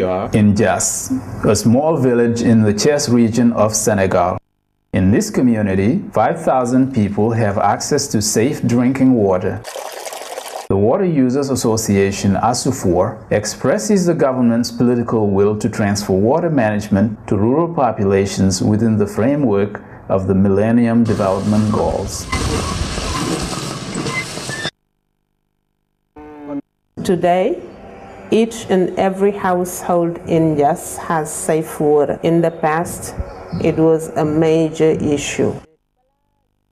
We are in Ndiass, a small village in the Thiès region of Senegal. In this community, 5,000 people have access to safe drinking water. The Water Users Association, ASUFOR, expresses the government's political will to transfer water management to rural populations within the framework of the Millennium Development Goals. Today, each and every household in Ndiass has safe water. In the past, it was a major issue.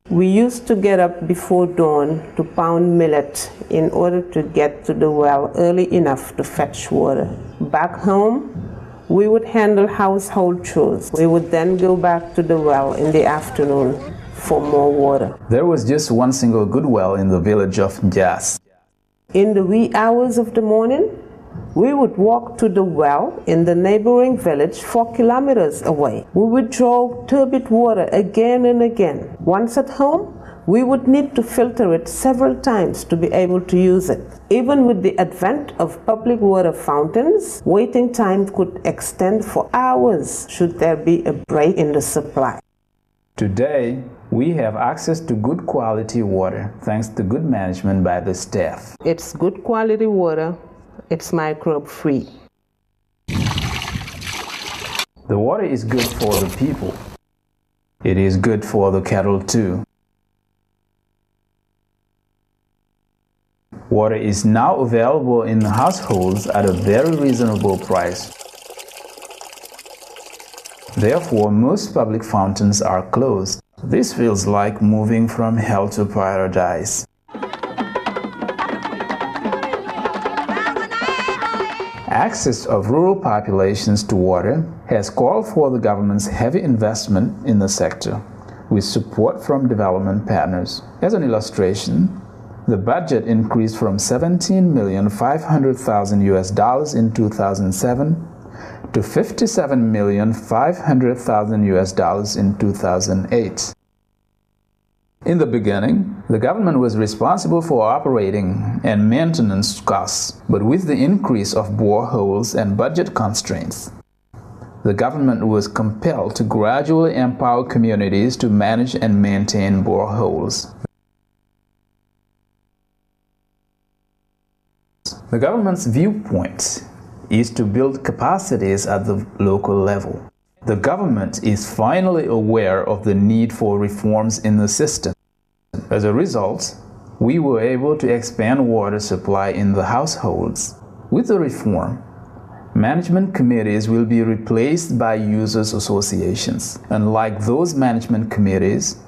We used to get up before dawn to pound millet in order to get to the well early enough to fetch water. Back home, we would handle household chores. We would then go back to the well in the afternoon for more water. There was just one single good well in the village of Ndiass. In the wee hours of the morning, we would walk to the well in the neighboring village 4 kilometers away. We would draw turbid water again and again. Once at home, we would need to filter it several times to be able to use it. Even with the advent of public water fountains, waiting time could extend for hours should there be a break in the supply. Today, we have access to good quality water thanks to good management by the staff. It's good quality water. It's microbe-free. The water is good for the people. It is good for the cattle too. Water is now available in households at a very reasonable price. Therefore, most public fountains are closed. This feels like moving from hell to paradise. Access of rural populations to water has called for the government's heavy investment in the sector, with support from development partners. As an illustration, the budget increased from $17,500,000 US in 2007 to $57,500,000 US in 2008. In the beginning, the government was responsible for operating and maintenance costs, but with the increase of boreholes and budget constraints, the government was compelled to gradually empower communities to manage and maintain boreholes. The government's viewpoint is to build capacities at the local level. The government is finally aware of the need for reforms in the system. As a result, we were able to expand water supply in the households. With the reform, management committees will be replaced by users' associations. Unlike those management committees,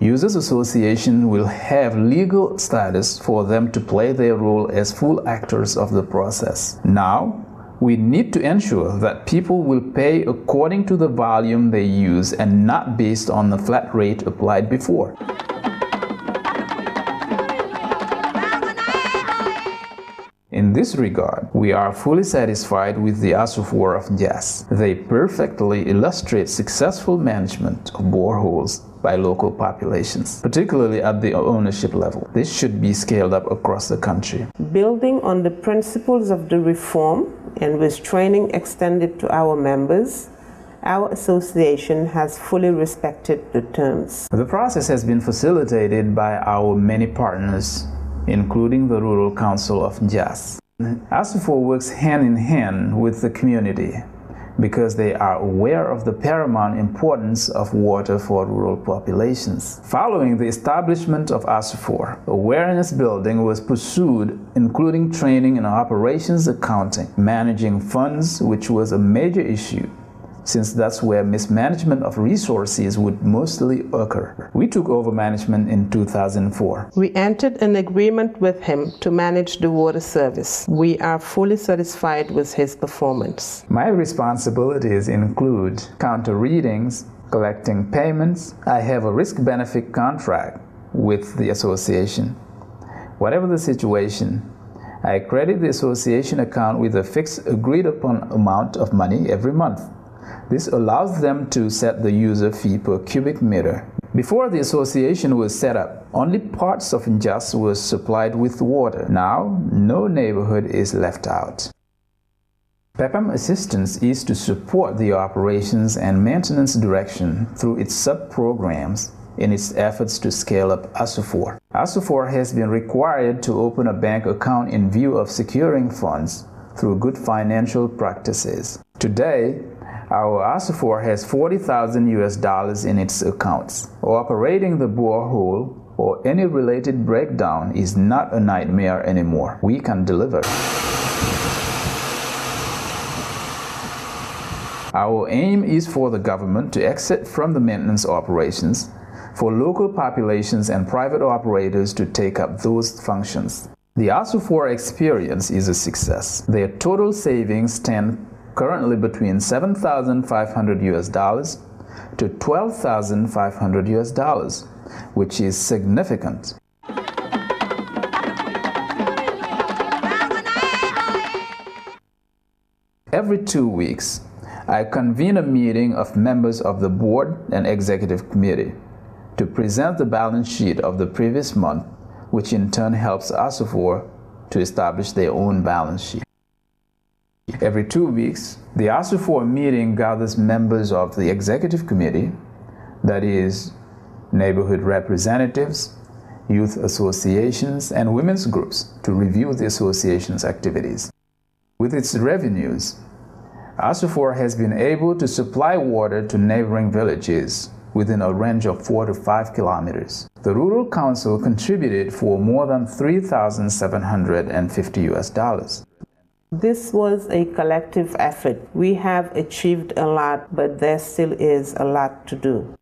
users' associations will have legal status for them to play their role as full actors of the process. Now, we need to ensure that people will pay according to the volume they use and not based on the flat rate applied before. In this regard, we are fully satisfied with the ASUFOR of Ndiass. They perfectly illustrate successful management of boreholes by local populations, particularly at the ownership level. This should be scaled up across the country. Building on the principles of the reform and with training extended to our members, our association has fully respected the terms. The process has been facilitated by our many partners, including the Rural Council of Ndiass. ASUFOR works hand in hand with the community because they are aware of the paramount importance of water for rural populations. Following the establishment of ASUFOR, awareness building was pursued, including training in operations accounting, managing funds, which was a major issue, since that's where mismanagement of resources would mostly occur. We took over management in 2004. We entered an agreement with him to manage the water service. We are fully satisfied with his performance. My responsibilities include counter readings, collecting payments. I have a risk-benefit contract with the association. Whatever the situation, I credit the association account with a fixed agreed-upon amount of money every month. This allows them to set the user fee per cubic meter. Before the association was set up, only parts of Ndiass was supplied with water. Now, no neighborhood is left out. PEPAM assistance is to support the operations and maintenance direction through its sub-programs in its efforts to scale up ASUFOR. ASUFOR has been required to open a bank account in view of securing funds through good financial practices. Today, our ASUFOR has $40,000 in its accounts. Operating the borehole or any related breakdown is not a nightmare anymore. We can deliver. Our aim is for the government to exit from the maintenance operations, for local populations and private operators to take up those functions. The ASUFOR experience is a success. Their total savings stand currently between $7,500 to $12,500, which is significant. Every 2 weeks, I convene a meeting of members of the board and executive committee to present the balance sheet of the previous month, which in turn helps ASUFOR to establish their own balance sheet. Every 2 weeks, the ASUFOR meeting gathers members of the executive committee, that is, neighborhood representatives, youth associations, and women's groups to review the association's activities. With its revenues, ASUFOR has been able to supply water to neighboring villages within a range of 4 to 5 kilometers. The Rural Council contributed for more than $3,750. This was a collective effort. We have achieved a lot, but there still is a lot to do.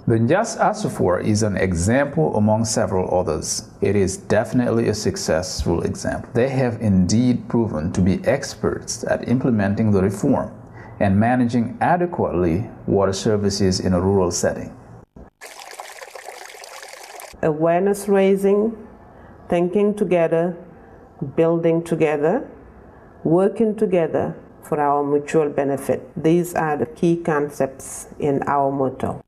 The Ndiass ASUFOR is an example among several others. It is definitely a successful example. They have indeed proven to be experts at implementing the reform and managing adequately water services in a rural setting. Awareness raising, thinking together, building together, working together for our mutual benefit. These are the key concepts in our motto.